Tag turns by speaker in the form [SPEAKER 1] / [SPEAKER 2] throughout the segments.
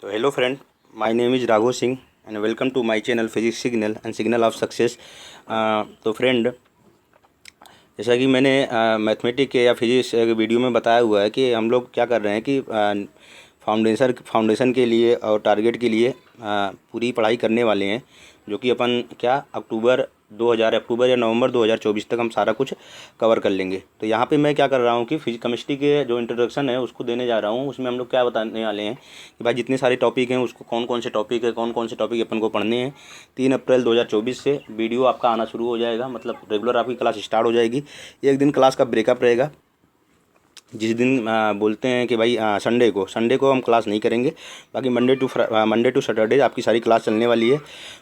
[SPEAKER 1] तो hello friend, my name is Raghav Singh and welcome to my channel physics signal and signal of success. तो friend, जैसा कि मैंने mathematic के या फिजिक्स वीडियो में बताया हुआ है कि हम लोग क्या कर रहे हैं कि फाउंडेशन के लिए और टारगेट के लिए पूरी पढ़ाई करने वाले हैं, जो कि अपन क्या अक्टूबर या नवंबर 2024 तक हम सारा कुछ कवर कर लेंगे। तो यहाँ पे मैं क्या कर रहा हूँ कि केमिस्ट्री के जो इंट्रोडक्शन है उसको देने जा रहा हूँ। उसमें हम लोग क्या बताने वाले हैं कि भाई जितने सारे टॉपिक हैं उसको कौन कौन से टॉपिक है, कौन कौन से टॉपिक अपन को पढ़ने हैं। 3 अप्रैल 2024 से वीडियो आपका आना शुरू हो जाएगा, मतलब रेगुलर आपकी क्लास स्टार्ट हो जाएगी। एक दिन क्लास का ब्रेकअप रहेगा, जिस दिन बोलते हैं कि भाई संडे को हम क्लास नहीं करेंगे। बाकी मंडे टू सैटरडे आपकी सारी क्लास चलने वाली है।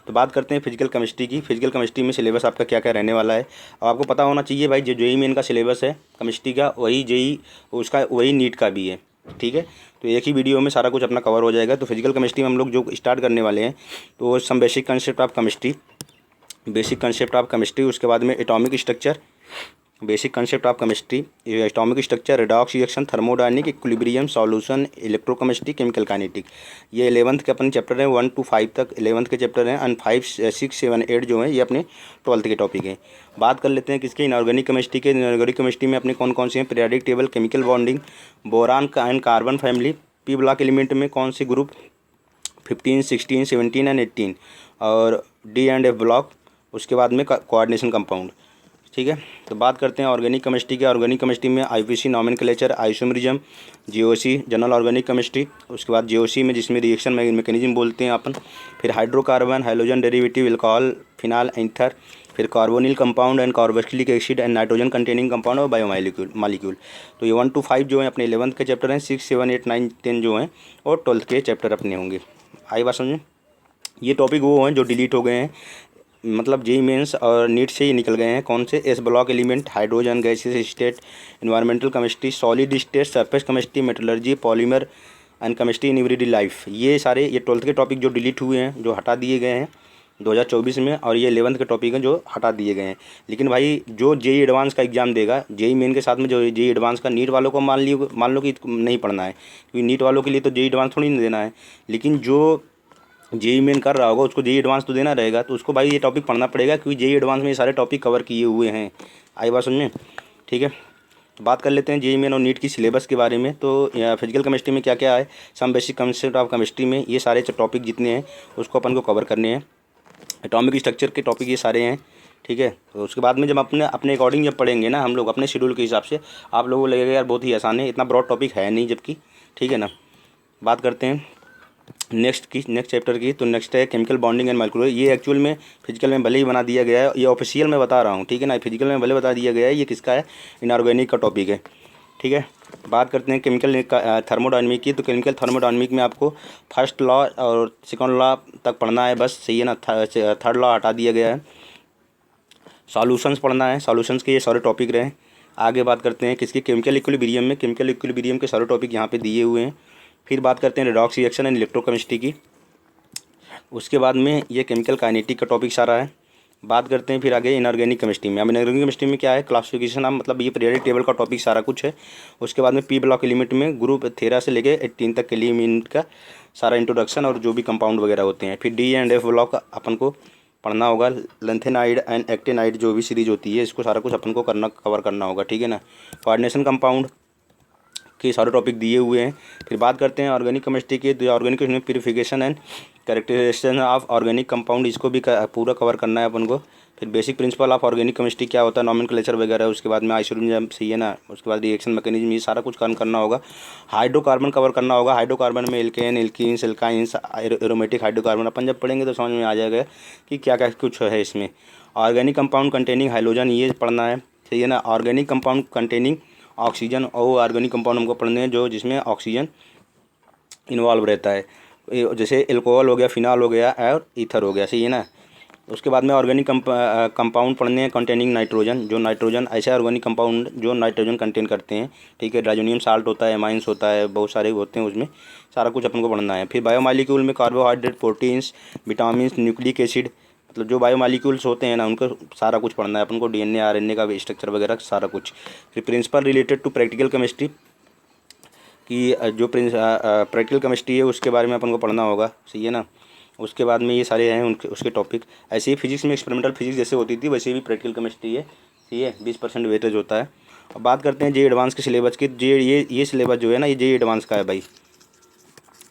[SPEAKER 1] तो बात करते हैं फिजिकल केमिस्ट्री की। फिजिकल केमिस्ट्री में सिलेबस आपका क्या क्या रहने वाला है और आपको पता होना चाहिए भाई। जो जेई मेन का सिलेबस है केमिस्ट्री का, वही जेई उसका वही नीट का भी है, ठीक है। तो एक ही वीडियो में सारा कुछ अपना कवर हो जाएगा। तो फिजिकल केमिस्ट्री में हम लोग जो स्टार्ट करने वाले हैं तो some basic concept of chemistry, उसके बाद में atomic structure, basic concept of chemistry, atomic structure, redox reaction, thermodynamic, equilibrium, solution, electrochemistry, chemical kinetic. ये 11th के अपन चैप्टर हैं, 1 to 5 तक 11th के चैप्टर हैं, एंड 5, 6, 7, 8 जो हैं ये अपने 12th के टॉपिक हैं। बात कर लेते हैं किसके, इनऑर्गेनिक केमिस्ट्री के। इनऑर्गेनिक केमिस्ट्री में अपने कौन कौन से हैं, periodic table, chemical bonding, boron and carbon family, P block element में कौन से ग्रुप, 15, 16, 17 एंड 18, और डी एंड एफ ब्लॉक, उसके बाद में कोऑर्डिनेशन कंपाउंड, ठीक है। तो बात करते हैं ऑर्गेनिक केमिस्ट्री के। ऑर्गेनिक केमिस्ट्री में IPC, nomenclature, isomerism, GOC, general organic chemistry. उसके बाद जीओसी में जिसमें रिएक्शन मैकेनिज्म बोलते हैं अपन, फिर hydrocarbon, hydrogen derivative, alcohol, phenol, ether, फिर carbonyl compound and carboxylic acid and nitrogen containing compound और बायोमॉलिक्यूल। तो ये 1 to 5 जो है अपने 11th के चैप्टर हैं। 6, 7, 8, 9, 10 जो हैं और 12th के चैप्टर अपने होंगे। आई बात समझ में। ये टॉपिक वो हैं जो डिलीट हो गए हैं, मतलब जेई मेंस और नीट से ही निकल गए हैं। कौन से, S block element, hydrogen gases state, environmental chemistry, solid state, surface chemistry, metallurgy, polymer and chemistry in everyday life. ये सारे 12th के टॉपिक जो डिलीट हुए हैं, जो हटा दिए गए हैं 2024 में, और ये 11th के टॉपिक हैं जो हटा दिए गए हैं। लेकिन भाई जो जेई एडवांस का एग्जाम देगा, जेई मेन के साथ में जो जेई एडवांस का, नीट वालों को मान लो कि नहीं पढ़ना है, क्योंकि नीट वालों के लिए तो जेई एडवांस थोड़ी नहीं देना है। लेकिन जो जेई मेन कर रहा होगा उसको जेई एडवांस तो देना रहेगा, तो उसको भाई ये टॉपिक पढ़ना पड़ेगा, क्योंकि जेई एडवांस में ये सारे टॉपिक कवर किए हुए हैं। आई बात समझ में, ठीक है। तो बात कर लेते हैं जेई मेन और नीट की सिलेबस के बारे में। तो फिजिकल केमिस्ट्री में क्या क्या है, some basic concept of chemistry में ये सारे टॉपिक जितने हैं उसको अपन को कवर करने हैं। एटॉमिक स्ट्रक्चर के टॉपिक ये सारे हैं, ठीक है। तो उसके बाद में जब अपने अपने अकॉर्डिंग जब पढ़ेंगे ना हम लोग, अपने शेड्यूल के हिसाब से, आप लोगों को लगेगा यार बहुत ही आसान है, इतना ब्रॉड टॉपिक है नहीं, जबकि ठीक है ना। बात करते हैं नेक्स्ट चैप्टर की। तो नेक्स्ट है केमिकल बॉन्डिंग एंड माइक्रो। ये एक्चुअल में फिजिकल में भले ही बना दिया गया है, ये ऑफिशियल में बता रहा हूँ, ठीक है ना। फिजिकल में भले बता दिया गया है, ये किसका है, इनऑर्गेनिक का टॉपिक है, ठीक है। बात करते हैं केमिकल थर्मोडायनेमिक की। तो केमिकल थर्मोडायनेमिक में आपको फर्स्ट लॉ और सेकंड लॉ तक पढ़ना है बस, सही है ना। थर्ड लॉ हटा दिया गया है। सॉल्यूशंस पढ़ना है, सॉल्यूशंस के ये सारे टॉपिक रहे। आगे बात करते हैं किसकी, केमिकल इक्विलिब्रियम में। केमिकल इक्विलिब्रियम के सारे टॉपिक यहाँ पे दिए हुए हैं। फिर बात करते हैं रेडॉक्स रिएक्शन एंड इलेक्ट्रोकेमिस्ट्री की। उसके बाद में ये केमिकल काइनेटिक का टॉपिक सारा है। बात करते हैं फिर आगे इनऑर्गेनिक केमिस्ट्री में। अब इनऑर्गेनिक केमिस्ट्री में क्या है, क्लासिफिकेशन ऑफ, मतलब ये पीरियोडिक टेबल का टॉपिक सारा कुछ है। उसके बाद में पी ब्लॉक एलिमेंट में ग्रुप 13 से लेके 18 तक के एलिमेंट का सारा इंट्रोडक्शन और जो भी कंपाउंड वगैरह होते हैं। फिर डी एंड एफ ब्लॉक अपन को पढ़ना होगा। लेंथेनाइड एंड एक्टेनाइड जो भी सीरीज होती है, इसको सारा कुछ अपन को कवर करना होगा, ठीक है ना। कोऑर्डिनेशन कंपाउंड के सारे टॉपिक दिए हुए हैं। फिर बात करते हैं ऑर्गेनिक केमिस्ट्री के। तो ऑर्गेनिक केमिस्ट्री में purification and characterisation of organic compound, इसको भी पूरा कवर करना है अपन को। फिर basic principle of organic chemistry क्या होता है, नॉमेनक्लेचर वगैरह। उसके बाद में आइसोमेरिज्म, सही है ना। उसके बाद रिएक्शन मैकेनिज्म, ये सारा कुछ करना होगा। हाइड्रोकार्बन कवर करना होगा। हाइड्रोकार्बन में alkane, alkenes, alkynes, aromatic hydrocarbon अपन जब पढ़ेंगे तो समझ में आ जाएगा कि क्या क्या कुछ है इसमें। ऑर्गेनिक कंपाउंड कंटेनिंग हाइड्रोजन, ये पढ़ना है, सही है ना। ऑर्गेनिक कंपाउंड कंटेनिंग ऑक्सीजन, और ऑर्गेनिक कंपाउंड हमको पढ़ने हैं जो जिसमें ऑक्सीजन इन्वॉल्व रहता है, जैसे एल्कोहल हो गया, फिनाल हो गया और ईथर हो गया, सही है ना। उसके बाद में ऑर्गेनिक कंपाउंड पढ़ने हैं कंटेनिंग नाइट्रोजन, जो नाइट्रोजन, ऐसे ऑर्गेनिक कंपाउंड जो नाइट्रोजन कंटेन करते हैं, ठीक है। डाइजोनियम साल्ट होता है, एमाइंस होता है, बहुत सारे होते हैं उसमें, सारा कुछ अपन को पढ़ना है। फिर बायोमॉलिक्यूल में carbohydrate, proteins, vitamin, nucleic acid, मतलब जो बायोमॉलिक्यूल्स होते हैं ना उनको सारा कुछ पढ़ना है अपन को। डीएनए, आरएनए का स्ट्रक्चर वगैरह सारा कुछ। फिर principle related to practical chemistry कि जो प्रैक्टिकल केमिस्ट्री है उसके बारे में अपन को पढ़ना होगा, सही है ना। उसके बाद में ये सारे हैं उनके उसके टॉपिक। ऐसे ही फिजिक्स में एक्सपेरिमेंटल फिजिक्स जैसे होती थी वैसे भी प्रैक्टिकल केमिस्ट्री है, सही है। 20% वेटेज होता है। अब बात करते हैं जे एडवांस के सिलेबस की। ये सिलेबस जो है ना, ये जे एडवांस का है भाई।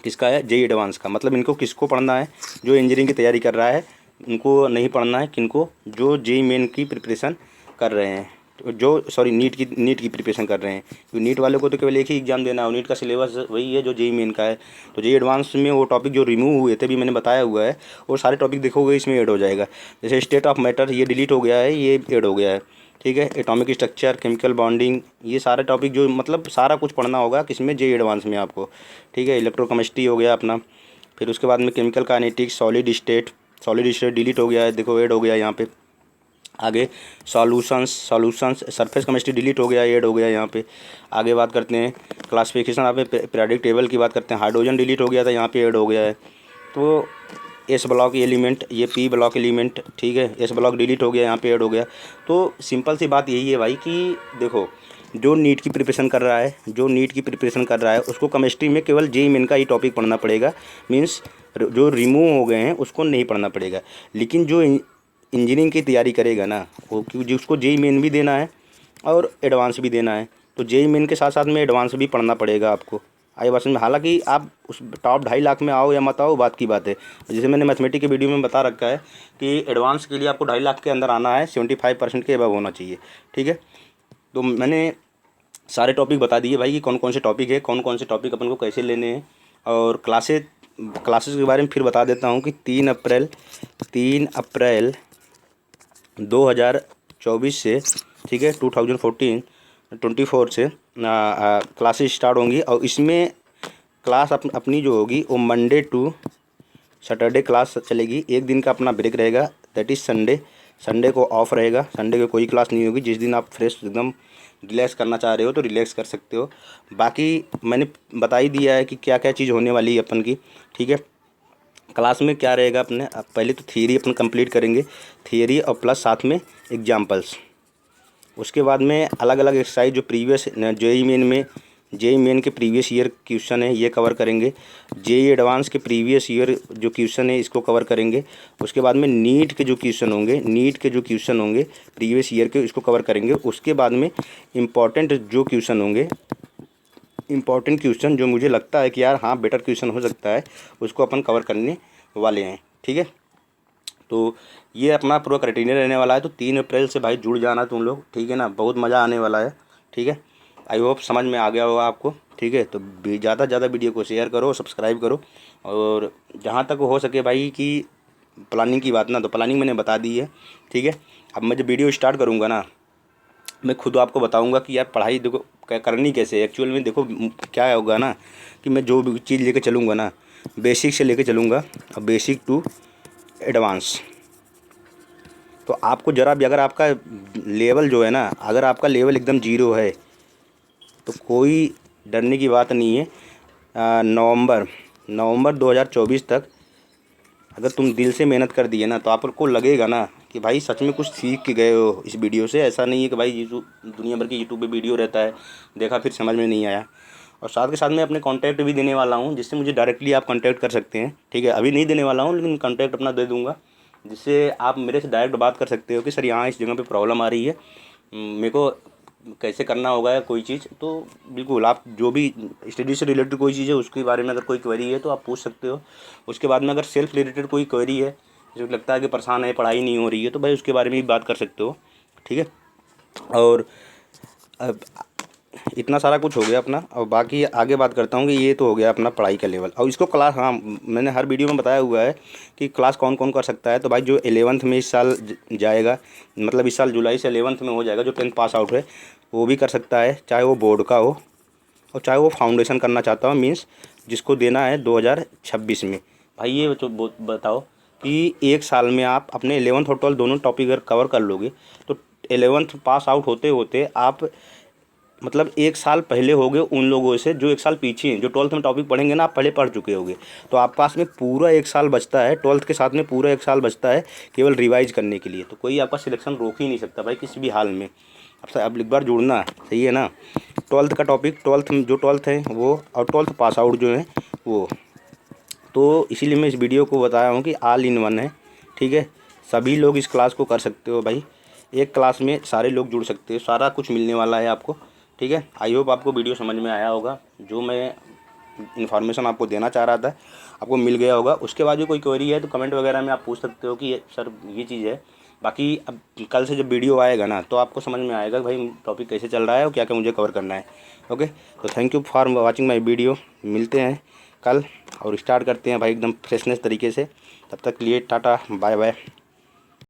[SPEAKER 1] किसका है? जे एडवांस का। मतलब इनको किसको पढ़ना है? जो इंजीनियरिंग की तैयारी कर रहा है उनको नहीं पढ़ना है। किनको? जो जे मेन की प्रिपरेशन कर रहे हैं, जो सॉरी नीट की प्रिपरेशन कर रहे हैं। तो नीट वाले को तो केवल एक ही एग्जाम देना है, नीट का सिलेबस वही है जो जे मेन का है। तो जे एडवांस में वो टॉपिक जो रिमूव हुए थे भी मैंने बताया हुआ है, वो सारे टॉपिक देखोगे इसमें ऐड हो जाएगा। जैसे स्टेट ऑफ मैटर ये डिलीट हो गया है, ये ऐड हो गया है, ठीक है। एटॉमिक स्ट्रक्चर, केमिकल बॉन्डिंग, ये सारे टॉपिक जो मतलब सारा कुछ पढ़ना होगा किसमें? जे एडवांस में आपको, ठीक है। इलेक्ट्रोकेमिस्ट्री हो गया अपना। फिर उसके बाद में chemical kinetics, solid state delete हो गया है, देखो ऐड हो गया यहाँ पे। आगे सॉल्यूशंस सरफेस केमिस्ट्री डिलीट हो गया, ऐड हो गया यहाँ पे। आगे बात करते हैं क्लासिफिकेशन, आप पीरियोडिक टेबल की बात करते हैं। हाइड्रोजन डिलीट हो गया था, यहाँ पे ऐड हो गया है। तो एस ब्लॉक एलिमेंट, ये पी ब्लॉक एलिमेंट, ठीक है। एस ब्लॉक डिलीट हो गया, यहाँ पे ऐड हो गया। तो सिंपल सी बात यही है भाई कि देखो, जो नीट की प्रिपरेशन कर रहा है उसको केमिस्ट्री में केवल जे मेन का ही टॉपिक पढ़ना पड़ेगा। मीन्स जो रिमूव हो गए हैं उसको नहीं पढ़ना पड़ेगा। लेकिन जो इंजीनियरिंग की तैयारी करेगा ना, वो क्योंकि उसको जे मेन भी देना है और एडवांस भी देना है। तो जे मेन के साथ साथ में एडवांस भी पढ़ना पड़ेगा आपको। आई बात में, हालांकि आप उस टॉप 2.5 लाख में आओ या मत आओ, बात की बात है। जैसे मैंने मैथमेटिक्स के वीडियो में बता रखा है कि एडवांस के लिए आपको 2.5 लाख के अंदर आना है, 75% के अबव होना चाहिए, ठीक है। तो मैंने सारे टॉपिक बता दिए भाई कि कौन कौन से टॉपिक है, कौन कौन से टॉपिक अपन को कैसे लेने हैं। और क्लासेस के बारे में फिर बता देता हूँ कि 3 अप्रैल 2024 से, ठीक है, 2024 से क्लासेस स्टार्ट होंगी। और इसमें क्लास अपनी जो होगी वो मंडे टू सैटरडे क्लास चलेगी। एक दिन का अपना ब्रेक रहेगा, दैट इज़ संडे। संडे को ऑफ रहेगा, संडे को कोई क्लास नहीं होगी। जिस दिन आप फ्रेश एकदम रिलैक्स करना चाह रहे हो तो रिलैक्स कर सकते हो। बाकी मैंने बता ही दिया है कि क्या क्या चीज़ होने वाली है अपन की, ठीक है। क्लास में क्या रहेगा अपने, पहले तो थियरी अपन कंप्लीट करेंगे, थियरी और प्लस साथ में एग्जाम्पल्स। उसके बाद में अलग अलग एक्सरसाइज जो प्रीवियस जेई मेन के प्रीवियस ईयर क्वेश्चन है ये कवर करेंगे। जेई एडवांस के प्रीवियस ईयर जो क्वेश्चन है इसको कवर करेंगे। उसके बाद में नीट के जो क्वेश्चन होंगे प्रीवियस ईयर के, इसको कवर करेंगे। उसके बाद में इम्पॉर्टेंट क्वेश्चन जो मुझे लगता है कि यार हाँ बेटर क्वेश्चन हो सकता है, उसको अपन कवर करने वाले हैं, ठीक है। तो ये अपना पूरा क्राइटेरिया रहने वाला है। तो 3 अप्रैल से भाई जुड़ जाना तुम लोग, ठीक है ना। बहुत मज़ा आने वाला है, ठीक है। आई होप समझ में आ गया होगा आपको, ठीक है। तो ज़्यादा से ज़्यादा वीडियो को शेयर करो, सब्सक्राइब करो। और जहाँ तक हो सके भाई कि प्लानिंग की बात ना, तो प्लानिंग मैंने बता दी है, ठीक है। अब मैं जब वीडियो स्टार्ट करूँगा ना, मैं खुद आपको बताऊंगा कि यार पढ़ाई देखो करनी कैसे है एक्चुअल में। देखो क्या होगा ना कि मैं जो भी चीज़ लेके चलूँगा ना, बेसिक से लेके चलूँगा, और बेसिक टू एडवांस। तो आपको ज़रा भी अगर आपका लेवल जो है ना, अगर आपका लेवल एकदम जीरो है तो कोई डरने की बात नहीं है। नवंबर 2024 तक अगर तुम दिल से मेहनत कर दिए ना, तो आपको लगेगा ना कि भाई सच में कुछ सीख के गए हो इस वीडियो से। ऐसा नहीं है कि भाई यूट्यूब दुनिया भर की यूट्यूब पे वीडियो रहता है, देखा फिर समझ में नहीं आया। और साथ के साथ मैं अपने कॉन्टैक्ट भी देने वाला हूँ, जिससे मुझे डायरेक्टली आप कॉन्टैक्ट कर सकते हैं, ठीक है। अभी नहीं देने वाला हूँ लेकिन कॉन्टैक्ट अपना दे दूँगा, जिससे आप मेरे से डायरेक्ट बात कर सकते हो कि सर यहाँ इस जगह पे प्रॉब्लम आ रही है, मेरे को कैसे करना होगा या कोई चीज़। तो बिल्कुल आप जो भी स्टडी से रिलेटेड कोई चीज़ है उसके बारे में अगर कोई क्वेरी है तो आप पूछ सकते हो। उसके बाद में अगर सेल्फ रिलेटेड कोई क्वेरी है, जो लगता है कि परेशान है, पढ़ाई नहीं हो रही है, तो भाई उसके बारे में भी बात कर सकते हो, ठीक है। और अब इतना सारा कुछ हो गया अपना। और बाकी आगे बात करता हूँ कि ये तो हो गया अपना पढ़ाई का लेवल। और इसको क्लास, हाँ मैंने हर वीडियो में बताया हुआ है कि क्लास कौन कौन कर सकता है। तो भाई जो 11th में इस साल जाएगा, मतलब इस साल जुलाई से 11th में हो जाएगा, जो 10th पास आउट है वो भी कर सकता है, चाहे वो बोर्ड का हो और चाहे वो फाउंडेशन करना चाहता हो, मीन्स जिसको देना है 2026 में। भाई ये तो बताओ कि एक साल में आप अपने 11th और 12th दोनों टॉपिक अगर कवर कर लोगे तो 11th पास आउट होते होते आप मतलब एक साल पहले हो गए उन लोगों से जो एक साल पीछे हैं। जो 12th में टॉपिक पढ़ेंगे ना, आप पहले पढ़ चुके होगे। तो आप पास में पूरा एक साल बचता है, 12th के साथ में पूरा एक साल बचता है केवल रिवाइज करने के लिए। तो कोई आपका सिलेक्शन रोक ही नहीं सकता भाई किसी भी हाल में। अब एक बार जुड़ना, सही है ना। ट्वेल्थ का टॉपिक, ट्वेल्थ है वो, और ट्वेल्थ पास आउट जो है वो। तो इसीलिए मैं इस वीडियो को बताया हूँ कि ऑल इन वन है, ठीक है। सभी लोग इस क्लास को कर सकते हो भाई, एक क्लास में सारे लोग जुड़ सकते हो, सारा कुछ मिलने वाला है आपको, ठीक है। आई होप आपको वीडियो समझ में आया होगा, जो मैं इन्फॉर्मेशन आपको देना चाह रहा था आपको मिल गया होगा। उसके बाद भी कोई क्वेरी है तो कमेंट वगैरह में आप पूछ सकते हो कि सर ये चीज़ है। बाकी अब कल से जब वीडियो आएगा ना तो आपको समझ में आएगा भाई टॉपिक कैसे चल रहा है और क्या क्या मुझे कवर करना है। ओके, तो thank you for watching my video. मिलते हैं कल और स्टार्ट करते हैं भाई एकदम फ्रेशनेस तरीके से। तब तक लिए टाटा बाय बाय।